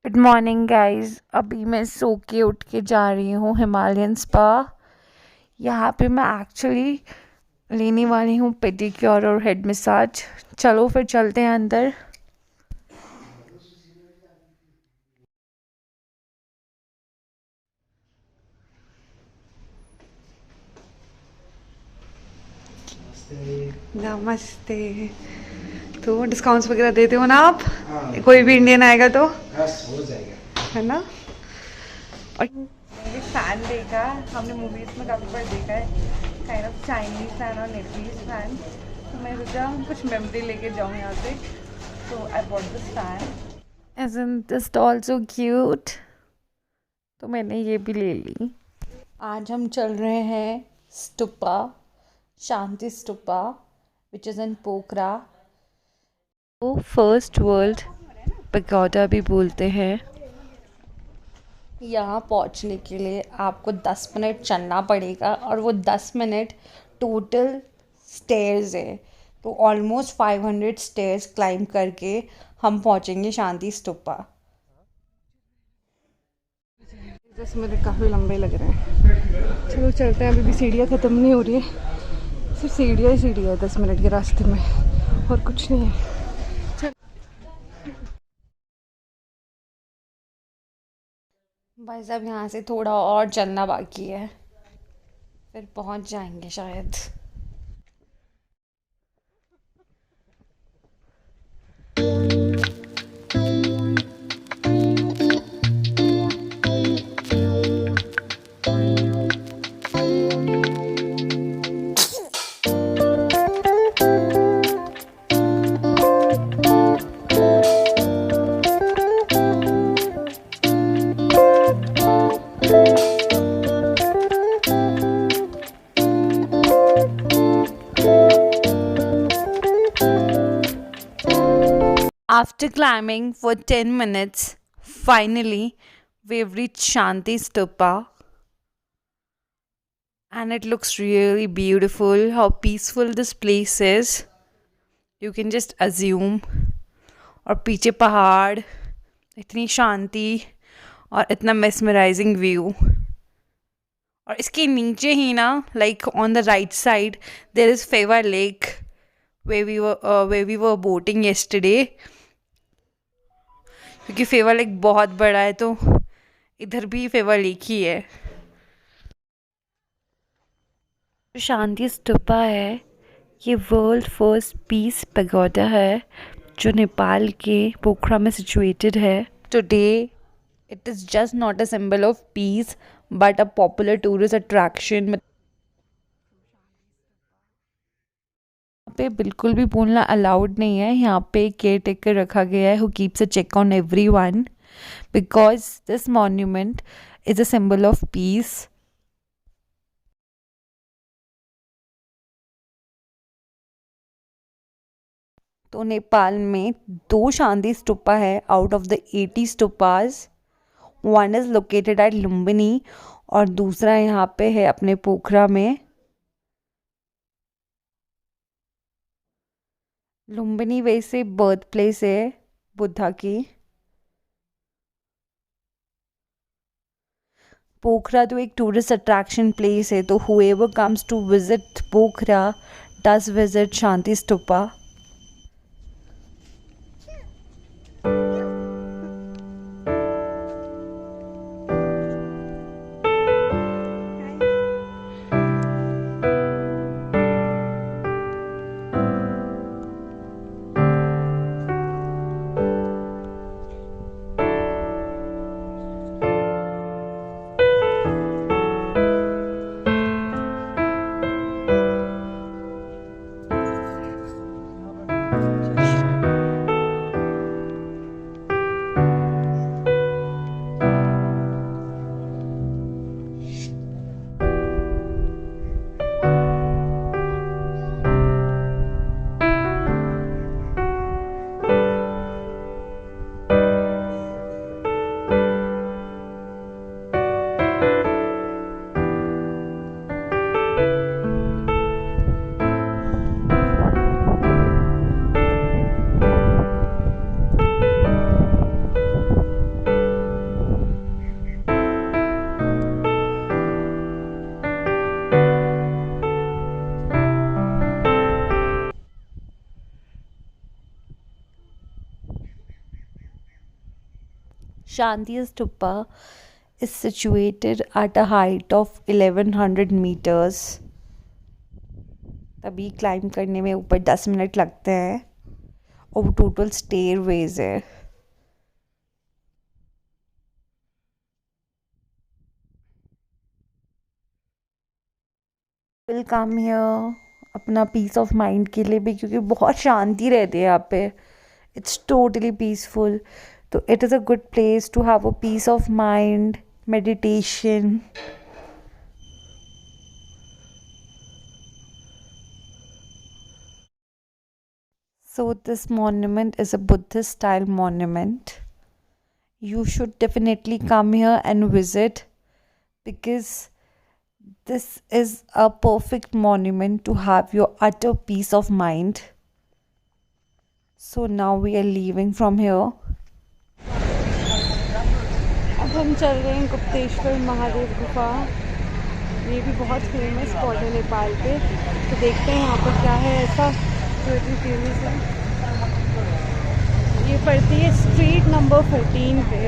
Good morning guys. अभी मैं सो के उठ के जा रही हूँ हिमालयन स्पा। यहाँ पे मैं एक्चुअली लेने वाली हूँ पेडिक्योर और हेड मसाज। चलो फिर चलते हैं अंदर। नमस्ते। तो डिस्काउंट्स वगैरह देते हो ना आप? कोई भी इंडियन आएगा तो बस हो जाएगा। है ना। और मैंने फैन देखा, हमने मूवीज में काफ़ी बार देखा है, काइंड ऑफ चाइनीज फैन और नेपीज फैन। तो मैं सोचा कुछ मेमोरी लेके जाऊँ यहाँ से, तो I bought this fan. Isn't this doll so cute? तो मैंने ये भी ले ली। आज हम चल रहे हैं स्तूपा, शांति स्तूपा, विच इज़ इन पोखरा। वो फर्स्ट वर्ल्ड पगोडा भी बोलते हैं। यहाँ पहुँचने के लिए आपको 10 मिनट चलना पड़ेगा और वो 10 मिनट टोटल स्टेयर्स है। तो ऑलमोस्ट 500 स्टेयर्स क्लाइंब करके हम पहुँचेंगे शांति स्तूपा। 10 मिनट काफ़ी लंबे लग रहे हैं। चलो चलते हैं, अभी भी सीढ़ियाँ ख़त्म नहीं हो रही है, सिर्फ सीढ़ियाँ ही सीढ़ियाँ है 10 मिनट के रास्ते में, और कुछ नहीं है। भाई साहब यहाँ से थोड़ा और चलना बाकी है, फिर पहुँच जाएंगे शायद। After climbing for 10 minutes, finally we've reached Shanti Stupa, and it looks really beautiful. How peaceful this place is, you can just assume. और पीछे पहाड़, इतनी शांति और इतना मेस्मराइजिंग व्यू। और इसके नीचे ही ना, like on the right side there is Phewa lake where we were boating yesterday। क्योंकि फेवा लेक बहुत बड़ा है तो इधर भी फेवा लेक ही है। शांति स्तूपा है, ये वर्ल्ड फर्स्ट पीस पैगोडा है जो नेपाल के पोखरा में सिचुएटेड है। Today it is just not a symbol of piece but a popular tourist attraction. यहाँ पे बिल्कुल भी बोलना अलाउड नहीं है। यहाँ पे केयर टेकर रखा गया है who keeps a check on everyone because this monument is a symbol of peace. तो नेपाल में 2 शांति स्तूपा है out of the 80 stupas. One is located at Lumbini और दूसरा यहाँ पे है अपने पोखरा में। लुम्बिनी वैसे बर्थ प्लेस है बुद्धा की। पोखरा तो एक टूरिस्ट अट्रैक्शन प्लेस है, तो whoever comes to visit Pokhara does visit Shanti stupa. Shanti Stupa is situated at a height of 1100 meters. तभी क्लाइंब करने में ऊपर 10 मिनट लगते हैं और वो टोटल स्टेयरवेज है. विल कम हियर अपना पीस ऑफ माइंड के लिए भी, क्योंकि बहुत शांति रहती है यहाँ पे. It's totally peaceful. तो it is a good place to have a peace of mind, meditation. So this monument is a Buddhist style monument. You should definitely come here and visit, because this is a perfect monument to have your utter peace of mind. So now we are leaving from here. अब हम चल रहे हैं गुप्तेश्वर महादेव गुफा. ये भी बहुत famous spot है नेपाल पे. तो देखते हैं यहाँ पर क्या है ऐसा जो इतनी फेमस है. ये पड़ती है स्ट्रीट नंबर 14 पे.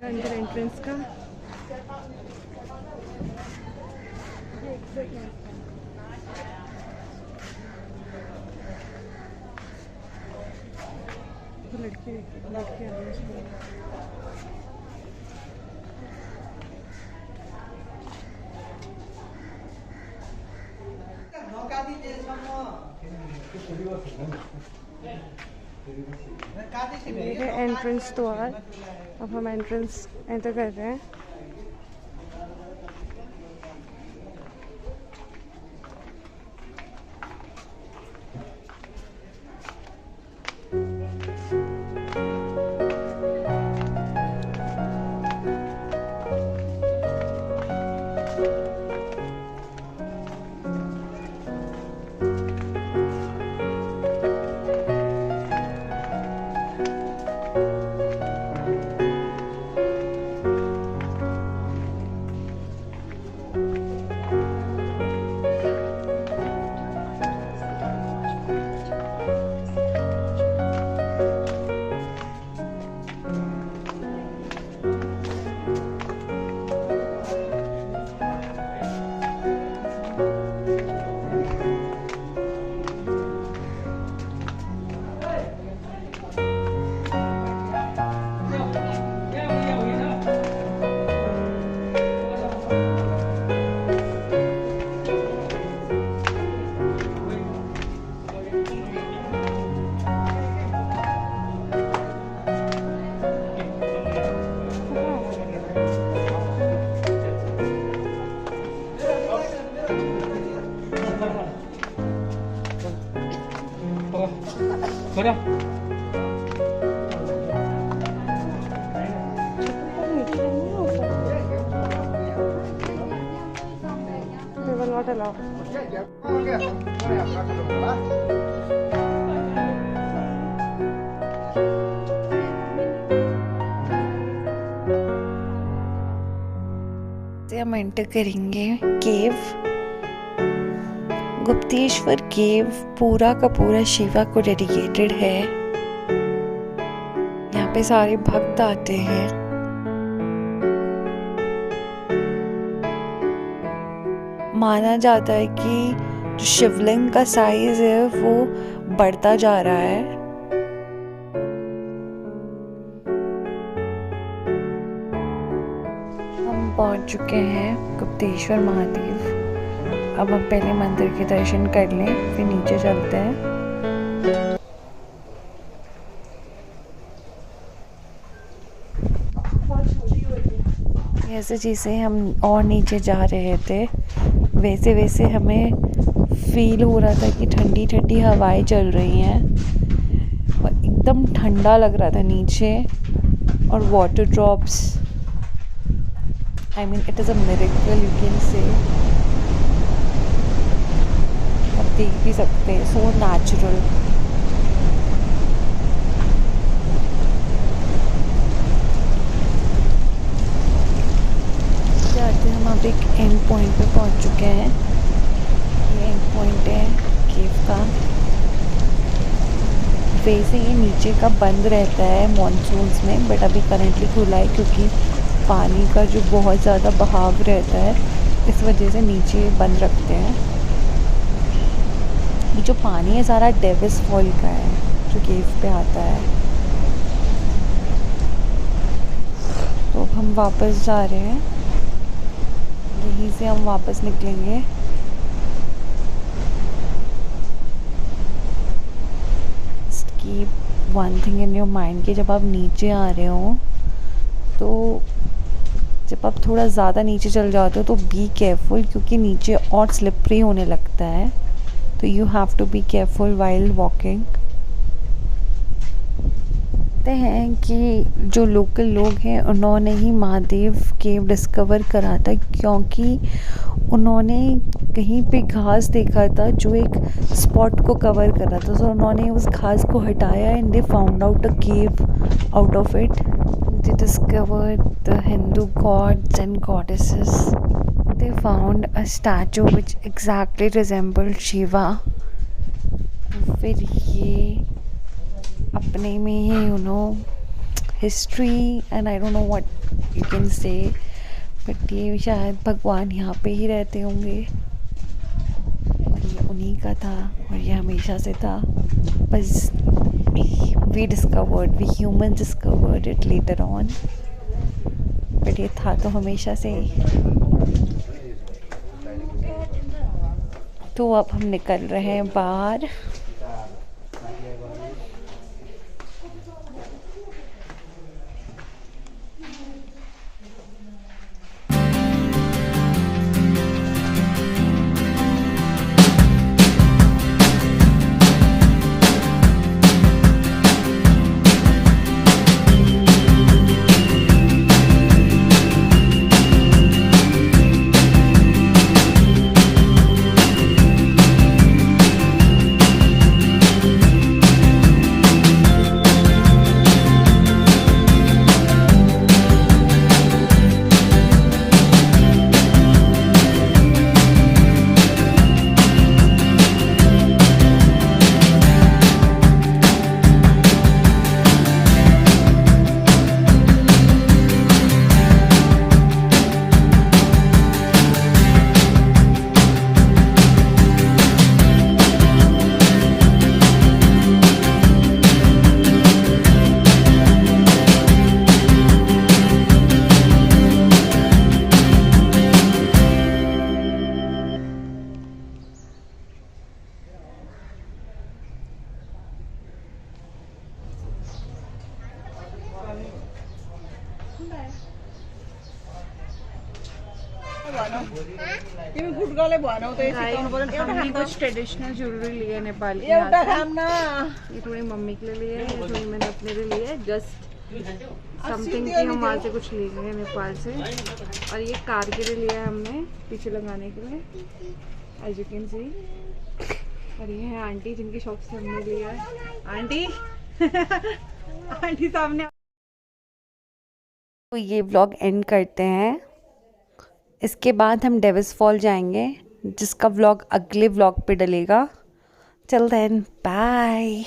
अंदर एंट्रेंस का लड़के लड़के आ रहे हैं. ये है एंट्रेंस द्वार. अब हम एंट्रेंस एंटर कर रहे हैं. not allowed. हम एंटर करेंगे केव. गुप्तेश्वर केव पूरा का पूरा शिवा को डेडिकेटेड है. यहाँ पे सारे भक्त आते हैं. माना जाता है कि जो शिवलिंग का साइज है वो बढ़ता जा रहा है. हम पहुंच चुके हैं गुप्तेश्वर महादेव. अब हम पहले मंदिर के दर्शन कर लें, फिर नीचे चलते हैं. जैसे जैसे हम और नीचे जा रहे थे वैसे वैसे हमें फील हो रहा था कि ठंडी ठंडी हवाएं चल रही हैं और एकदम ठंडा लग रहा था नीचे. और water drops I mean, it is a miracle, you can say. आप देख भी सकते हैं, so natural. जाते हम अब एक एंड पॉइंट पे पहुंच चुके हैं. ये एंड पॉइंट है केव का. वैसे ये नीचे का बंद रहता है मॉनसून्स में, बट अभी करंटली खुला है क्योंकि पानी का जो बहुत ज़्यादा बहाव रहता है, इस वजह से नीचे बंद रखते हैं. ये जो पानी है सारा डेविस फॉल का है जो केव पे आता है. तो अब हम वापस जा रहे हैं, यहीं से हम वापस निकलेंगे. Keep one thing in your mind कि जब आप नीचे आ रहे हो तो जब आप थोड़ा ज़्यादा नीचे चल जाते हो तो बी केयरफुल, क्योंकि नीचे और स्लिपरी होने लगता है. तो you have to be careful while walking. कहते हैं कि जो लोकल लोग हैं उन्होंने ही महादेव केव डिस्कवर करा था, क्योंकि उन्होंने कहीं पे घास देखा था जो एक स्पॉट को कवर कर रहा था. तो उन्होंने उस घास को हटाया and they found out a cave out of it. They discovered the Hindu gods and goddesses. They found a statue which exactly resembled Shiva. फिर ये अपने में ही history and I don't know what you can say, but ये शायद भगवान यहाँ पे ही रहते होंगे और ये उन्हीं का था और ये हमेशा से था. बस we human discovered it later on, but ये था तो हमेशा से ही. तो अब हम निकल रहे हैं बाहर. हमने कुछ ट्रेडिशनल ज्वेलरी लिए नेपाल की. ये थोड़ी मम्मी के लिए लिए, ये थोड़ी मैंने अपने लिए लिए. जस्ट समथिंग कि हम वहाँ से कुछ ले गए नेपाल से. और ये कार के लिए लिया है हमने पीछे लगाने के लिए, एज यू कैन सी. और ये है आंटी जिनकी शॉप से हमने लिया है. आंटी आंटी सामने. तो ये व्लॉग एंड करते हैं. इसके बाद हम डेविस फॉल जाएंगे, जिसका व्लॉग अगले व्लॉग पे डलेगा. Till then bye.